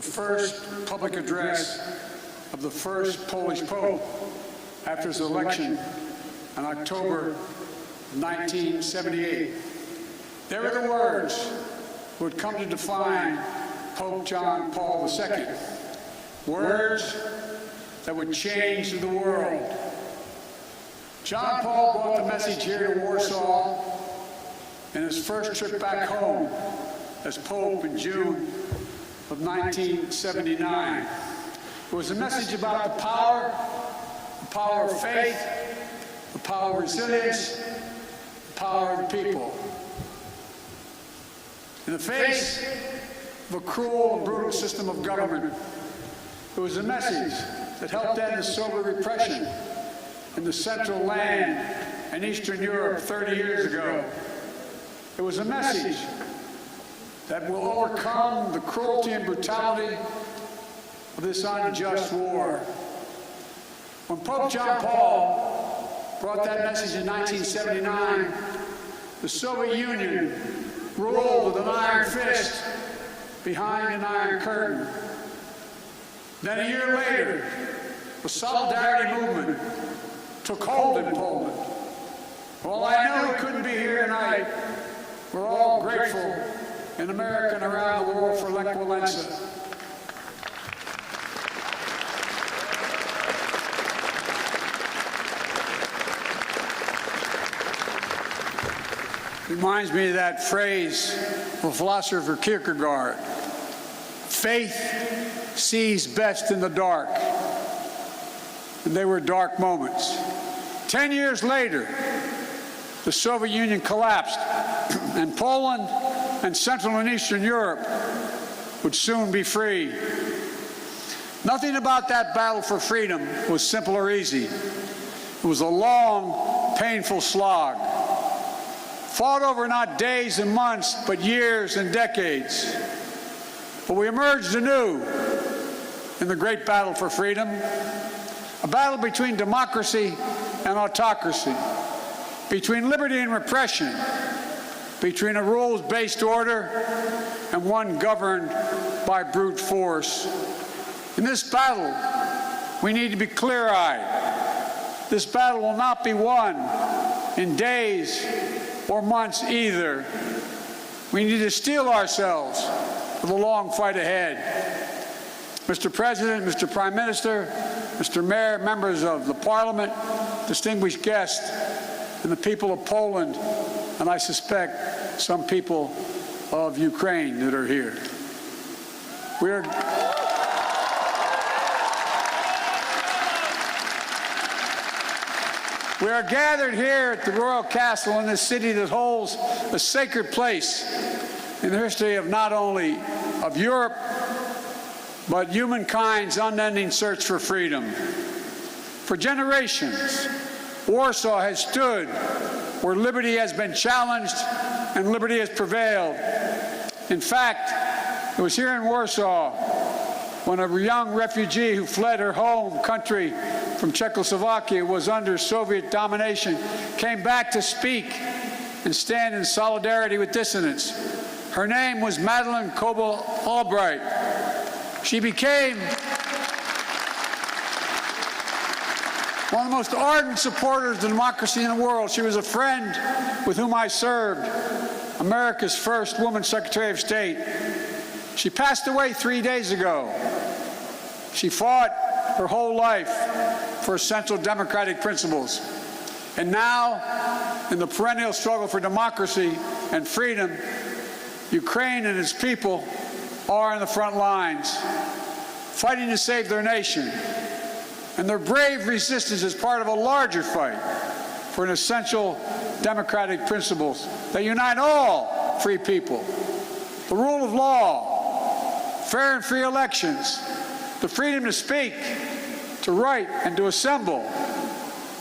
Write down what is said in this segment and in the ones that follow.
First public address of the first Polish Pope after his election in October 1978. They were the words who would come to define Pope John Paul II, words that would change the world. John Paul brought the message here to Warsaw in his first trip back home as Pope in June of 1979. It was a message about the power of faith, the power of resilience, the power of the people. In the face of a cruel and brutal system of government, it was a message that helped end the Soviet repression in the Central Land and Eastern Europe 30 years ago. It was a message that will overcome the cruelty and brutality of this unjust war. When Pope John Paul brought that message in 1979, the Soviet Union ruled with an iron fist behind an iron curtain. Then a year later, the Solidarity movement took hold in Poland. While I know he couldn't be here tonight, we're all grateful in America and around the world for Lech Walesa. Reminds me of that phrase of philosopher Kierkegaard: faith sees best in the dark. And they were dark moments. 10 years later, the Soviet Union collapsed, and Poland and Central and Eastern Europe would soon be free. Nothing about that battle for freedom was simple or easy. It was a long, painful slog, fought over not days and months, but years and decades. But we emerged anew in the great battle for freedom, a battle between democracy and autocracy, between liberty and repression, between a rules-based order and one governed by brute force. In this battle, we need to be clear-eyed. This battle will not be won in days or months either. We need to steel ourselves for the long fight ahead. Mr. President, Mr. Prime Minister, Mr. Mayor, members of the Parliament, distinguished guests, and the people of Poland, and I suspect some people of Ukraine that are here. We are gathered here at the Royal Castle in this city that holds a sacred place in the history of not only of Europe, but humankind's unending search for freedom. For generations, Warsaw has stood where liberty has been challenged and liberty has prevailed. In fact, it was here in Warsaw when a young refugee who fled her home country from Czechoslovakia, was under Soviet domination, came back to speak and stand in solidarity with dissidents. Her name was Madeleine Coble-Albright. She became one of the most ardent supporters of democracy in the world. She was a friend with whom I served, America's first woman Secretary of State. She passed away 3 days ago. She fought her whole life for essential democratic principles. And now, in the perennial struggle for democracy and freedom, Ukraine and its people are in the front lines, fighting to save their nation. And their brave resistance is part of a larger fight for an essential democratic principles that unite all free people. The rule of law, fair and free elections, the freedom to speak, to write, and to assemble,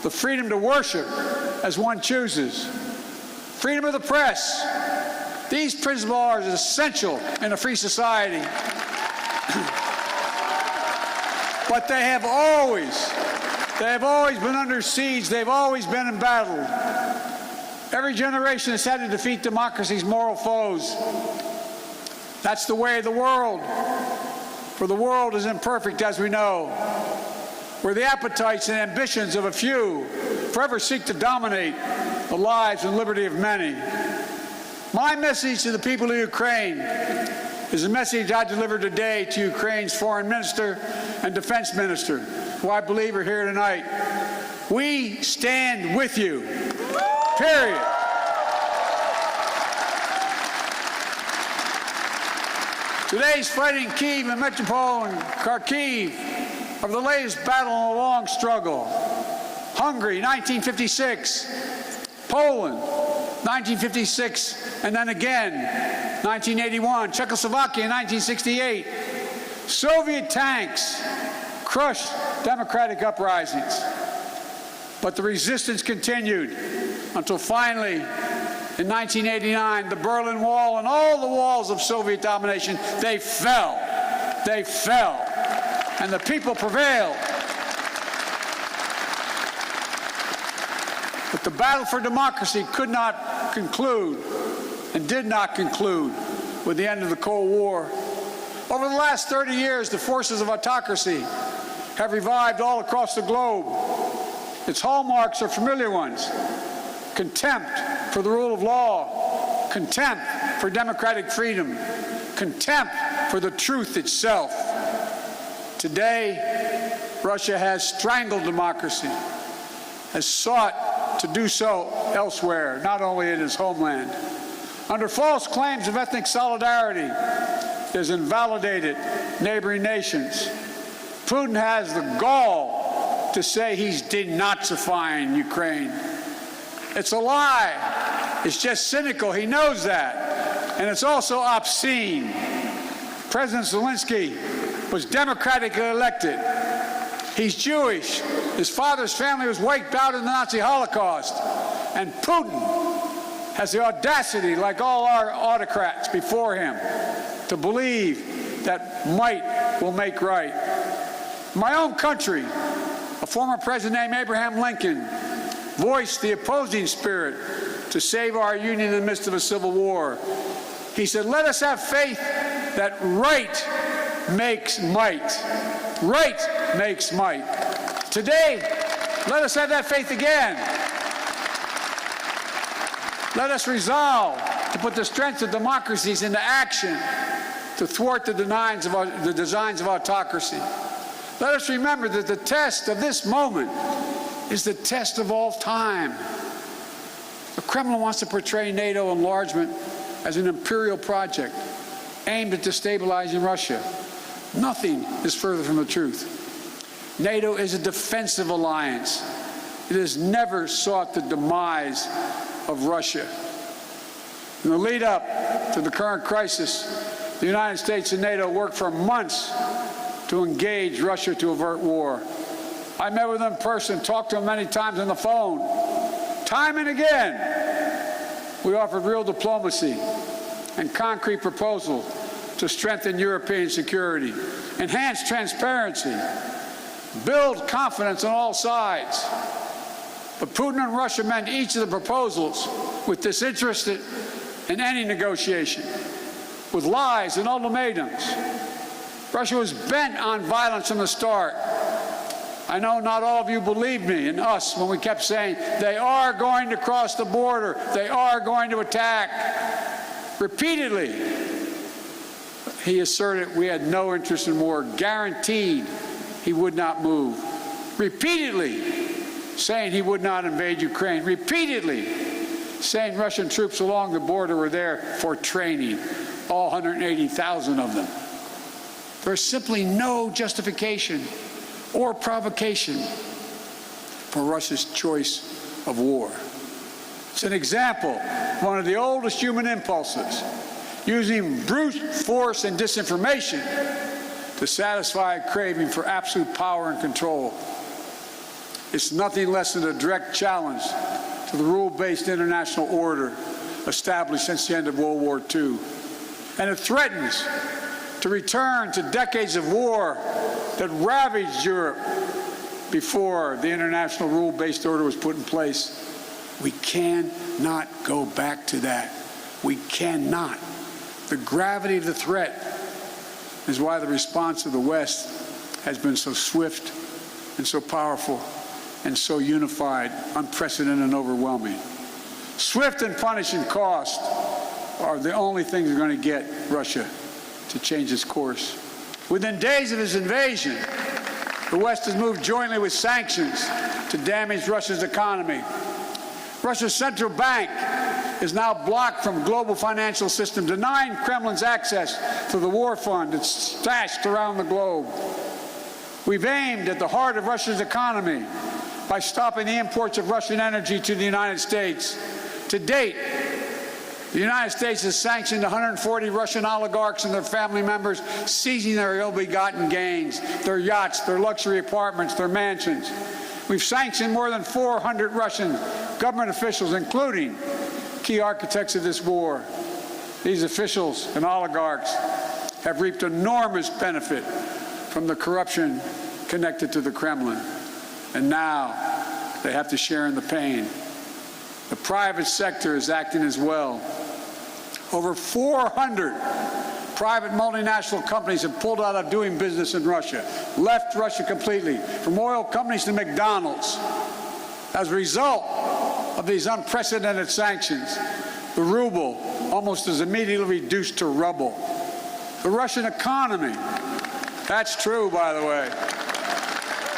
the freedom to worship as one chooses, freedom of the press. These principles are essential in a free society. But they have always been under siege. They've always been embattled. Every generation has had to defeat democracy's moral foes. That's the way of the world. For the world is imperfect, as we know, where the appetites and ambitions of a few forever seek to dominate the lives and liberty of many. My message to the people of Ukraine is a message I delivered today to Ukraine's foreign minister and defense minister, who I believe are here tonight. We stand with you, period. Today's fighting Kyiv and Melitopol and Kharkiv are the latest battle in a long struggle. Hungary, 1956. Poland, 1956, and then again, 1981. Czechoslovakia, 1968. Soviet tanks crushed democratic uprisings. But the resistance continued until finally, in 1989, the Berlin Wall and all the walls of Soviet domination, they fell. They fell. And the people prevailed. But the battle for democracy could not conclude and did not conclude with the end of the Cold War. Over the last 30 years, the forces of autocracy have revived all across the globe. Its hallmarks are familiar ones: contempt for the rule of law, contempt for democratic freedom, contempt for the truth itself. Today, Russia has strangled democracy, has sought to do so elsewhere, not only in its homeland. Under false claims of ethnic solidarity, it has invalidated neighboring nations. Putin has the gall to say he's denazifying Ukraine. It's a lie. It's just cynical. He knows that. And it's also obscene. President Zelensky was democratically elected. He's Jewish. His father's family was wiped out in the Nazi Holocaust. And Putin has the audacity, like all our autocrats before him, to believe that might will make right. In my own country, a former president named Abraham Lincoln voiced the opposing spirit to save our union in the midst of a civil war. He said, "Let us have faith that right makes might." Right makes might. Today, let us have that faith again. Let us resolve to put the strength of democracies into action to thwart the designs of autocracy. Let us remember that the test of this moment is the test of all time. The Kremlin wants to portray NATO enlargement as an imperial project aimed at destabilizing Russia. Nothing is further from the truth. NATO is a defensive alliance. It has never sought the demise of Russia. In the lead up to the current crisis, the United States and NATO worked for months to engage Russia to avert war. I met with them in person, talked to them many times on the phone. Time and again, we offered real diplomacy and concrete proposals to strengthen European security, enhance transparency, build confidence on all sides. But Putin and Russia met each of the proposals with disinterested in any negotiation, with lies and ultimatums. Russia was bent on violence from the start. I know not all of you believed me and us when we kept saying, they are going to cross the border, they are going to attack. Repeatedly, he asserted we had no interest in war, guaranteed he would not move. Repeatedly saying he would not invade Ukraine. Repeatedly saying Russian troops along the border were there for training, all 180,000 of them. There's simply no justification or provocation for Russia's choice of war. It's an example of one of the oldest human impulses, using brute force and disinformation to satisfy a craving for absolute power and control. It's nothing less than a direct challenge to the rule-based international order established since the end of World War II. And it threatens to return to decades of war that ravaged Europe before the international rule-based order was put in place. We cannot go back to that. We cannot. The gravity of the threat is why the response of the West has been so swift and so powerful and so unified, unprecedented and overwhelming. Swift and punishing cost are the only things that are going to get Russia to change its course. Within days of his invasion, the West has moved jointly with sanctions to damage Russia's economy. Russia's central bank is now blocked from the global financial system, denying Kremlin's access to the war fund that's stashed around the globe. We've aimed at the heart of Russia's economy by stopping the imports of Russian energy to the United States. To date, the United States has sanctioned 140 Russian oligarchs and their family members, seizing their ill-begotten gains, their yachts, their luxury apartments, their mansions. We've sanctioned more than 400 Russian government officials, including key architects of this war. These officials and oligarchs have reaped enormous benefit from the corruption connected to the Kremlin. And now they have to share in the pain. The private sector is acting as well. Over 400 private multinational companies have pulled out of doing business in Russia, left Russia completely, from oil companies to McDonald's. As a result of these unprecedented sanctions, the ruble almost is immediately reduced to rubble. The Russian economy, that's true, by the way,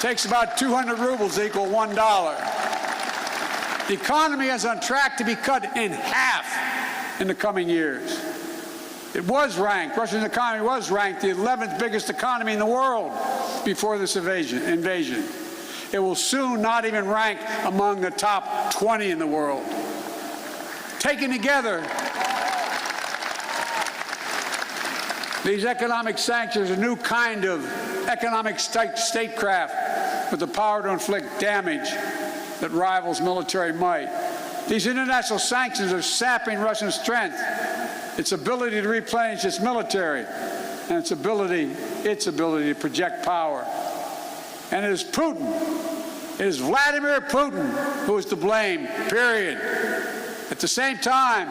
takes about 200 rubles to equal $1. The economy is on track to be cut in half in the coming years. It was ranked, Russia's economy was ranked the 11th biggest economy in the world before this invasion. It will soon not even rank among the top 20 in the world. Taken together, these economic sanctions are a new kind of economic statecraft with the power to inflict damage that rivals military might. These international sanctions are sapping Russian strength, its ability to replenish its military, and its ability to project power. And it is Putin, it is Vladimir Putin who is to blame, period. At the same time,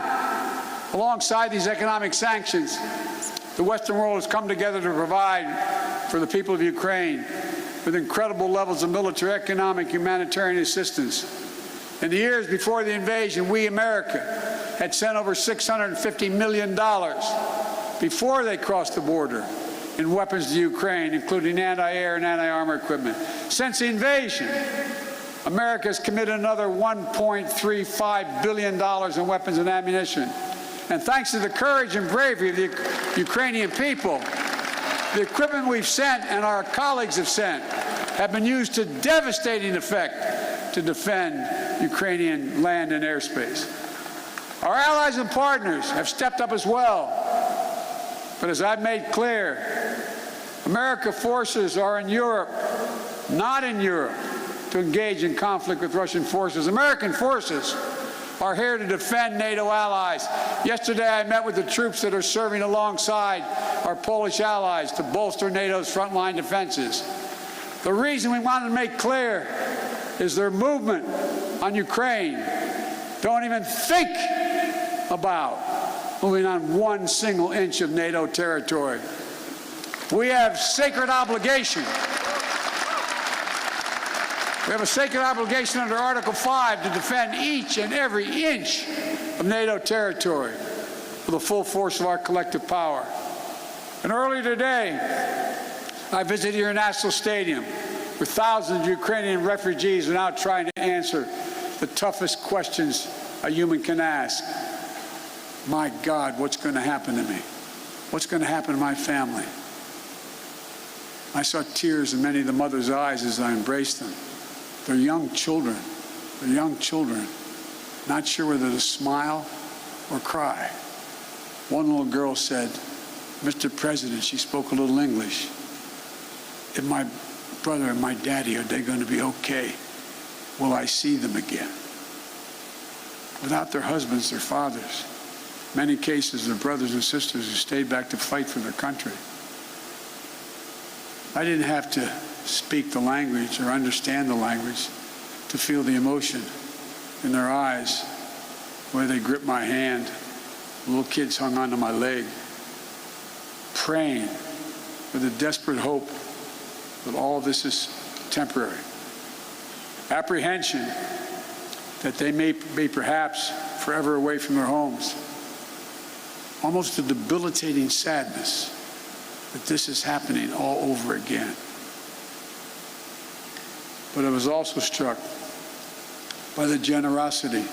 alongside these economic sanctions, the Western world has come together to provide for the people of Ukraine with incredible levels of military, economic, humanitarian assistance. In the years before the invasion, we, America, had sent over $650 million before they crossed the border in weapons to Ukraine, including anti-air and anti-armor equipment. Since the invasion, America has committed another $1.35 billion in weapons and ammunition. And thanks to the courage and bravery of the Ukrainian people, the equipment we've sent and our colleagues have sent have been used to devastating effect to defend Ukrainian land and airspace. Our allies and partners have stepped up as well. But as I've made clear, American forces are in Europe, not in Europe, to engage in conflict with Russian forces. American forces are here to defend NATO allies. Yesterday, I met with the troops that are serving alongside our Polish allies to bolster NATO's frontline defenses. The reason we wanted to make clear is their movement on Ukraine don't even think about moving on one single inch of NATO territory. We have sacred obligation. We have a sacred obligation under Article 5 to defend each and every inch of NATO territory with the full force of our collective power. And earlier today, I visited your national stadium where thousands of Ukrainian refugees are now trying to answer the toughest questions a human can ask. My God, what's going to happen to me? What's going to happen to my family? I saw tears in many of the mothers' eyes as I embraced them. They're young children. They're young children, not sure whether to smile or cry. One little girl said, "Mr. President," she spoke a little English, "if my brother and my daddy, are they going to be okay? Will I see them again?" Without their husbands, their fathers, many cases, their brothers and sisters who stayed back to fight for their country. I didn't have to speak the language or understand the language to feel the emotion in their eyes, where they gripped my hand. Little kids hung onto my leg, praying with a desperate hope that all this is temporary. Apprehension that they may be perhaps forever away from their homes. Almost a debilitating sadness that this is happening all over again. But I was also struck by the generosity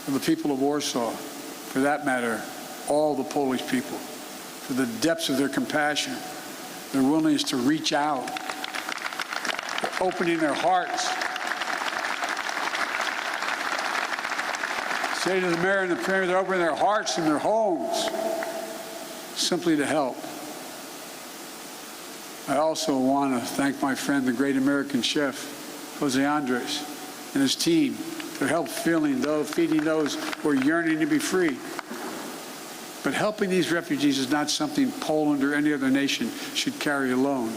of the people of Warsaw, for that matter, all the Polish people, for the depths of their compassion, their willingness to reach out, opening their hearts. Say to the mayor and the premier, they're opening their hearts and their homes simply to help. I also want to thank my friend, the great American chef, Jose Andres, and his team for help feeding those who are yearning to be free. But helping these refugees is not something Poland or any other nation should carry alone.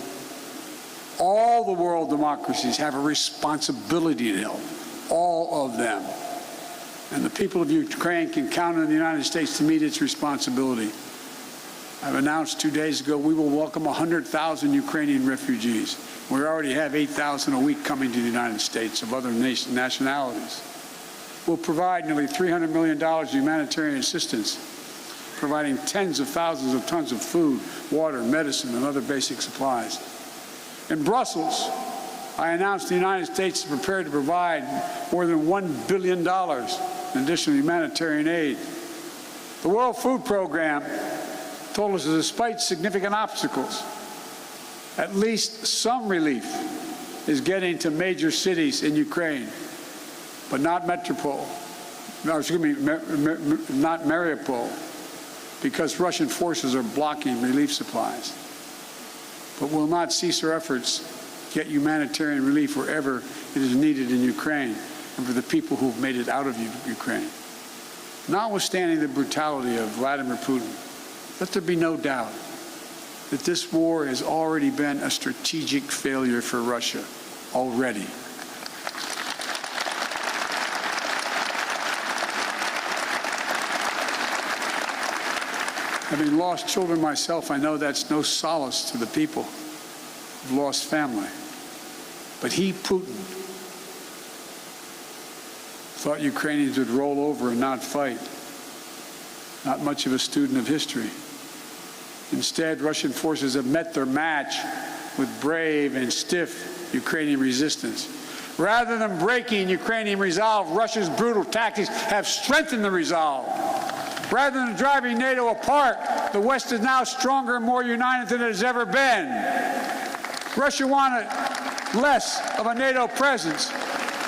All the world democracies have a responsibility to help, all of them. And the people of Ukraine can count on the United States to meet its responsibility. I've announced 2 days ago we will welcome 100,000 Ukrainian refugees. We already have 8,000 a week coming to the United States of other nationalities. We'll provide nearly $300 million in humanitarian assistance, providing tens of thousands of tons of food, water, medicine, and other basic supplies. In Brussels, I announced the United States is prepared to provide more than $1 billion in additional humanitarian aid. The World Food Program told us that despite significant obstacles, at least some relief is getting to major cities in Ukraine, but not not Mariupol, because Russian forces are blocking relief supplies. But we'll not cease our efforts to get humanitarian relief wherever it is needed in Ukraine and for the people who have made it out of Ukraine. Notwithstanding the brutality of Vladimir Putin, let there be no doubt that this war has already been a strategic failure for Russia already. Having lost children myself, I know that's no solace to the people who've lost family. But he, Putin, thought Ukrainians would roll over and not fight. Not much of a student of history. Instead, Russian forces have met their match with brave and stiff Ukrainian resistance. Rather than breaking Ukrainian resolve, Russia's brutal tactics have strengthened the resolve. Rather than driving NATO apart, the West is now stronger and more united than it has ever been. Russia wanted less of a NATO presence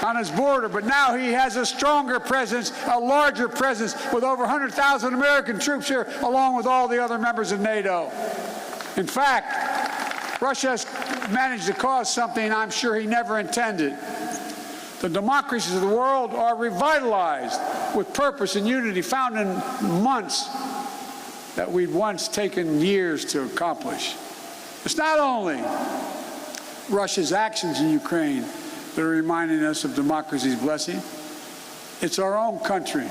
on his border, but now he has a stronger presence, a larger presence, with over 100,000 American troops here, along with all the other members of NATO. In fact, Russia has managed to cause something I'm sure he never intended. The democracies of the world are revitalized with purpose and unity found in months that we'd once taken years to accomplish. It's not only Russia's actions in Ukraine that are reminding us of democracy's blessing. It's our own country,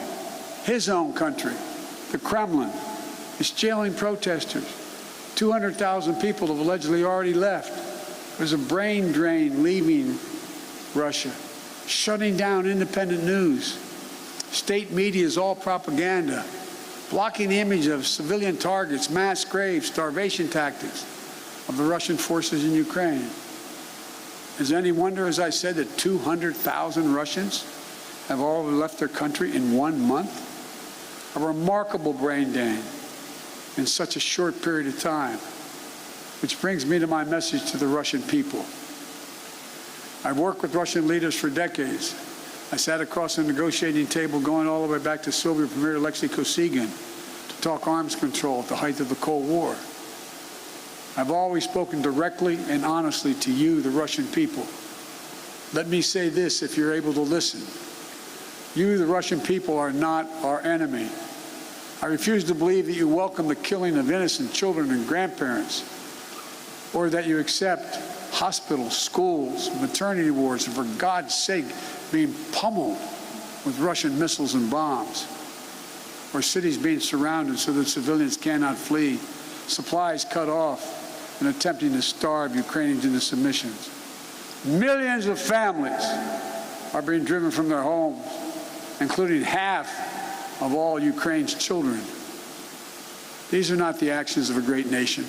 his own country, the Kremlin, is jailing protesters. 200,000 people have allegedly already left. There's a brain drain leaving Russia, shutting down independent news. State media is all propaganda, blocking the image of civilian targets, mass graves, starvation tactics of the Russian forces in Ukraine. Is it any wonder, as I said, that 200,000 Russians have already left their country in 1 month? A remarkable brain drain in such a short period of time. Which brings me to my message to the Russian people. I've worked with Russian leaders for decades. I sat across the negotiating table going all the way back to Soviet Premier Alexei Kosygin to talk arms control at the height of the Cold War. I've always spoken directly and honestly to you, the Russian people. Let me say this, if you're able to listen. You, the Russian people, are not our enemy. I refuse to believe that you welcome the killing of innocent children and grandparents, or that you accept hospitals, schools, maternity wards, and for God's sake, being pummeled with Russian missiles and bombs, or cities being surrounded so that civilians cannot flee, supplies cut off, and attempting to starve Ukrainians into submission. Millions of families are being driven from their homes, including half of all Ukraine's children. These are not the actions of a great nation.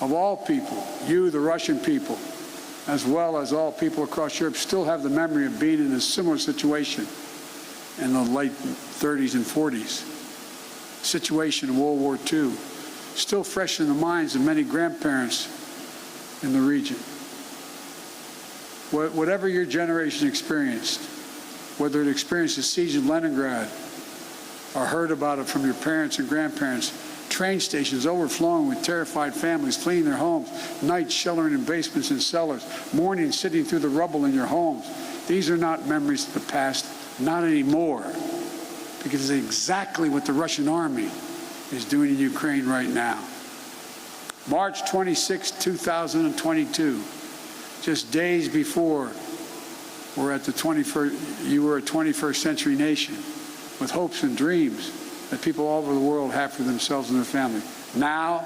Of all people, you, the Russian people, as well as all people across Europe, still have the memory of being in a similar situation in the late 30s and 40s. Situation in World War II, still fresh in the minds of many grandparents in the region. Whatever your generation experienced, whether it experienced the siege of Leningrad or heard about it from your parents and grandparents, train stations overflowing with terrified families fleeing their homes, nights sheltering in basements and cellars, mornings sitting through the rubble in your homes. These are not memories of the past, not anymore, because it's exactly what the Russian army is doing in Ukraine right now. March 26, 2022, just days before you were a 21st century nation with hopes and dreams that people all over the world have for themselves and their family. Now,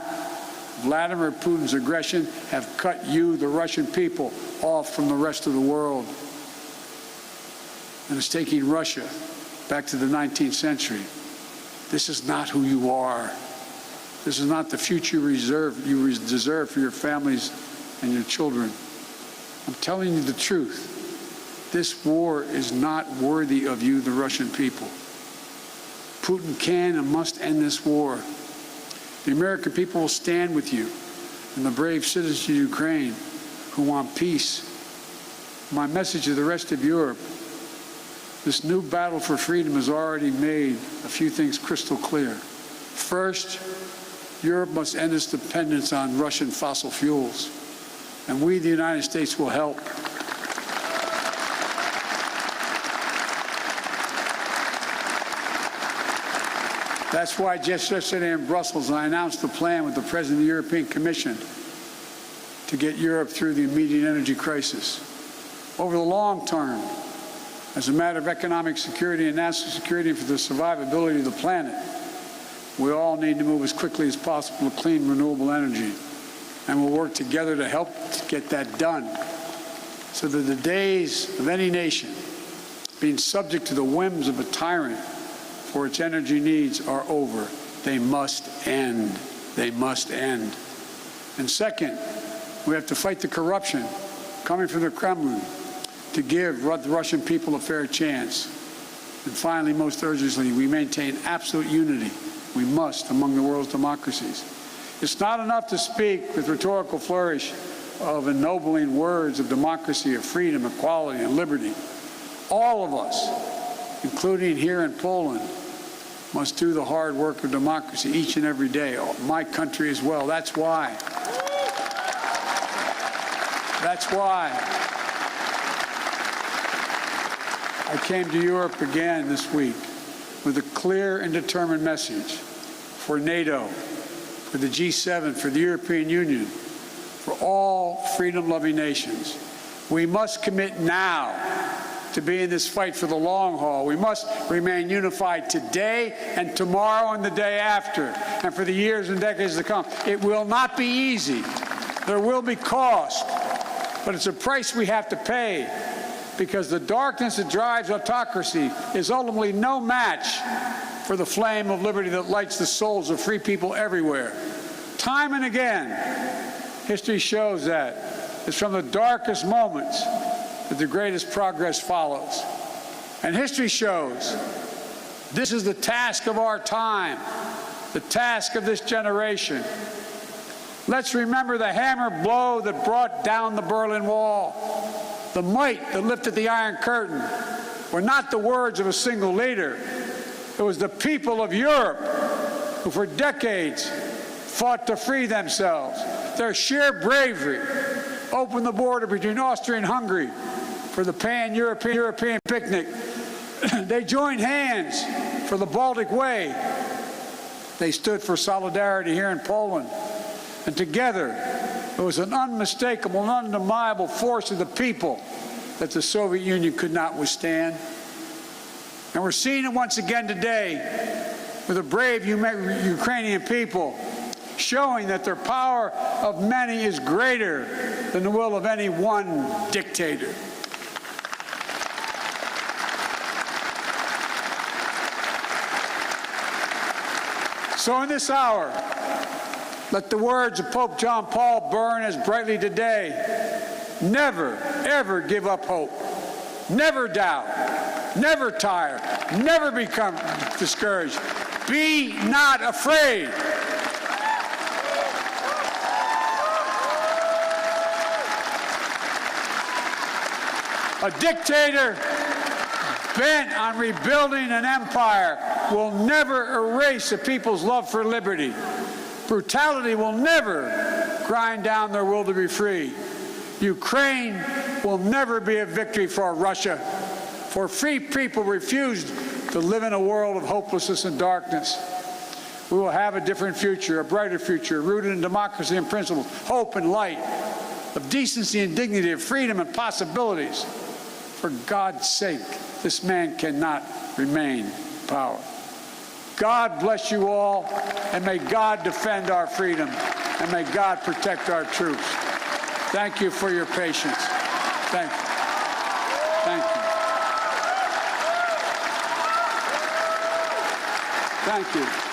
Vladimir Putin's aggression have cut you, the Russian people, off from the rest of the world. And it's taking Russia back to the 19th century. This is not who you are. This is not the future you deserve for your families and your children. I'm telling you the truth. This war is not worthy of you, the Russian people. Putin can and must end this war. The American people will stand with you and the brave citizens of Ukraine who want peace. My message to the rest of Europe, this new battle for freedom has already made a few things crystal clear. First, Europe must end its dependence on Russian fossil fuels, and we, the United States, will help. That's why just yesterday in Brussels, I announced the plan with the President of the European Commission to get Europe through the immediate energy crisis. Over the long term, as a matter of economic security and national security for the survivability of the planet, we all need to move as quickly as possible to clean, renewable energy. And we'll work together to help get that done so that the days of any nation being subject to the whims of a tyrant for its energy needs are over. They must end. They must end. And second, we have to fight the corruption coming from the Kremlin to give the Russian people a fair chance. And finally, most urgently, we maintain absolute unity. We must among the world's democracies. It's not enough to speak with rhetorical flourish of ennobling words of democracy, of freedom, equality, and liberty. All of us, including here in Poland, must do the hard work of democracy each and every day. My country as well. That's why I came to Europe again this week with a clear and determined message for NATO, for the G7, for the European Union, for all freedom-loving nations. We must commit now to be in this fight for the long haul. We must remain unified today and tomorrow and the day after, and for the years and decades to come. It will not be easy. There will be cost, but it's a price we have to pay, because the darkness that drives autocracy is ultimately no match for the flame of liberty that lights the souls of free people everywhere. Time and again, history shows that it's from the darkest moments that the greatest progress follows. And history shows this is the task of our time, the task of this generation. Let's remember the hammer blow that brought down the Berlin Wall. The might that lifted the Iron Curtain were not the words of a single leader. It was the people of Europe who for decades fought to free themselves. Their sheer bravery opened the border between Austria and Hungary for the pan-European picnic. They joined hands for the Baltic Way. They stood for solidarity here in Poland. And together, it was an unmistakable and undeniable force of the people that the Soviet Union could not withstand. And we're seeing it once again today with the brave Ukrainian people showing that the power of many is greater than the will of any one dictator. So in this hour, let the words of Pope John Paul burn as brightly today. Never, ever give up hope. Never doubt. Never tire. Never become discouraged. Be not afraid. A dictator bent on rebuilding an empire will never erase a people's love for liberty. Brutality will never grind down their will to be free. Ukraine will never be a victory for Russia, for free people refused to live in a world of hopelessness and darkness. We will have a different future, a brighter future, rooted in democracy and principles, hope and light, of decency and dignity, of freedom and possibilities. For God's sake, this man cannot remain in power. God bless you all, and may God defend our freedom, and may God protect our troops. Thank you for your patience. Thank you. Thank you. Thank you.